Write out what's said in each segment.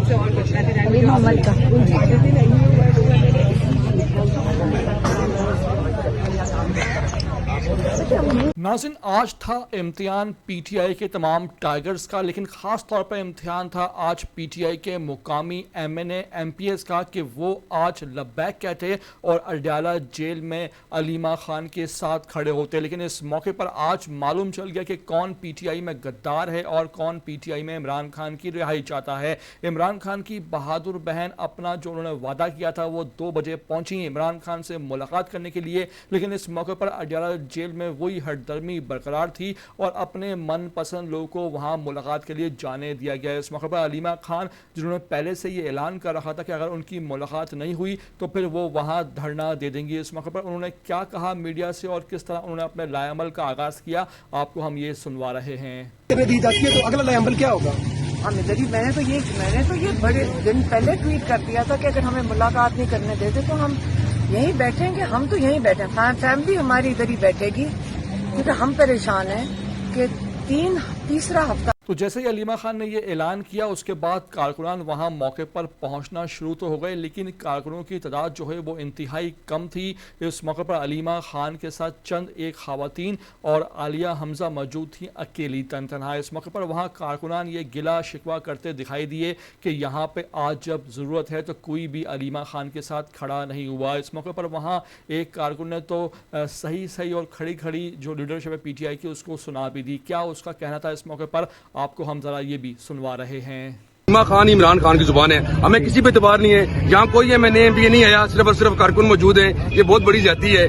محمد کا ناظرین، آج تھا امتحان پی ٹی آئی کے تمام ٹائیگرز کا، لیکن خاص طور پر امتحان تھا آج پی ٹی آئی کے مقامی M N A M P S کا کہ وہ آج لبیک کہتے اور اڈیالہ جیل میں علیمہ خان کے ساتھ کھڑے ہوتے. لیکن اس موقع پر آج معلوم چل گیا کہ کون پی ٹی آئی میں غدار ہے اور کون پی ٹی آئی میں عمران خان کی رہائی چاہتا ہے. عمران خان کی بہادر بہن اپنا جو انہوں نے وعدہ کیا تھا وہ 2 بجے پہنچی عمران خان سے ملاقات کرنے کے لیے، لیکن اس موقع پر اڈیالہ جیل میں وہی ہٹ درمی برقرار تھی اور اپنے من پسند لوگوں کو وہاں ملاقات کے لیے جانے دیا گیا. اس موقع پر علیمہ خان جنہوں نے پہلے سے یہ اعلان کر رکھا تھا کہ اگر ان کی ملاقات نہیں ہوئی تو پھر وہ وہاں دھرنا دے دیں گی، اس موقع پر انہوں نے کیا کہا میڈیا سے اور کس طرح انہوں نے اپنے لائے عمل کا آغاز کیا، آپ کو ہم یہ سنوا رہے ہیں. دی جاتی ہے تو اگلا لائے عمل کیا ہوگا؟ میں نے تو یہ بڑے دن پہلے ٹویٹ کر دیا تھا کہ اگر ہمیں ملاقات نہیں کرنے دیتے تو ہم یہیں بیٹھیں گے. ہم تو یہیں بیٹھے ہیں، فیملی ہماری ادھر ہی بیٹھے گی کیونکہ ہم پریشان ہیں کہ تیسرا ہفتہ. تو جیسے ہی علیمہ خان نے یہ اعلان کیا اس کے بعد کارکنان وہاں موقع پر پہنچنا شروع تو ہو گئے، لیکن کارکنوں کی تعداد جو ہے وہ انتہائی کم تھی. اس موقع پر علیمہ خان کے ساتھ چند ایک خواتین اور عالیہ حمزہ موجود تھیں اکیلی تنہا. اس موقع پر وہاں کارکنان یہ گلہ شکوہ کرتے دکھائی دیے کہ یہاں پہ آج جب ضرورت ہے تو کوئی بھی علیمہ خان کے ساتھ کھڑا نہیں ہوا. اس موقع پر وہاں ایک کارکن نے تو صحیح اور کھڑی جو لیڈرشپ ہے پی ٹی آئی کی اس کو سنا بھی دی. کیا اس کا کہنا تھا اس موقع پر آپ کو ہم ذرا یہ بھی سنوا رہے ہیں. علیمہ خان عمران خان کی زبان ہے، ہمیں کسی پہ اعتبار نہیں ہے. یہاں کوئی M N A M P نہیں آیا، صرف اور صرف کارکن موجود ہیں. یہ بہت بڑی زیادتی ہے.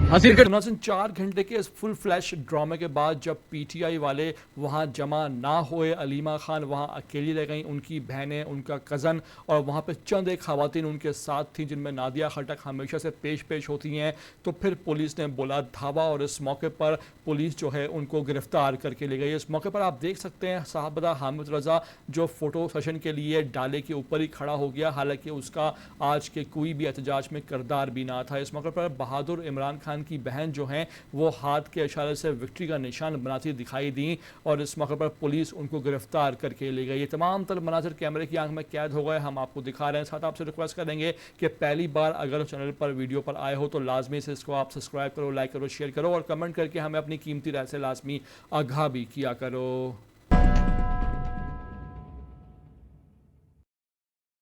4 گھنٹے کے اس فل فلیش ڈرامے کے بعد جب پی ٹی آئی والے وہاں جمع نہ ہوئے، علیمہ خان وہاں اکیلی رہ گئیں، ان کی بہنیں، ان کا کزن اور وہاں پہ چند ایک خواتین ان کے ساتھ تھیں جن میں نادیہ خٹک ہمیشہ سے پیش ہوتی ہیں. تو پھر پولیس نے بولا دھاوا اور اس موقع پر پولیس جو ہے ان کو گرفتار کر کے لے گئی. اس موقع پر آپ دیکھ سکتے ہیں صاحبزادہ حامد رضا جو فوٹو سیشن کے لیے ڈالے کے اوپر ہی کھڑا ہو گیا، حالانکہ اس کا آج کے کوئی بھی احتجاج میں کردار بھی نہ تھا. اس موقع پر بہادر عمران خان کی بہن جو ہیں وہ ہاتھ کے اشارے سے وکٹری کا نشان بناتی دکھائی دیں اور اس موقع پر پولیس ان کو گرفتار کر کے لے گئی. یہ تمام تر مناظر کیمرے کی آنکھ میں قید ہو گئے، ہم آپ کو دکھا رہے ہیں. ساتھ آپ سے ریکویسٹ کریں گے کہ پہلی بار اگر چینل پر ویڈیو پر آئے ہو تو لازمی سے اس کو آپ سبسکرائب کرو، لائک کرو، شیئر کرو اور کمنٹ کر کے ہمیں اپنی قیمتی رائے سے لازمی آگاہ بھی کیا کرو.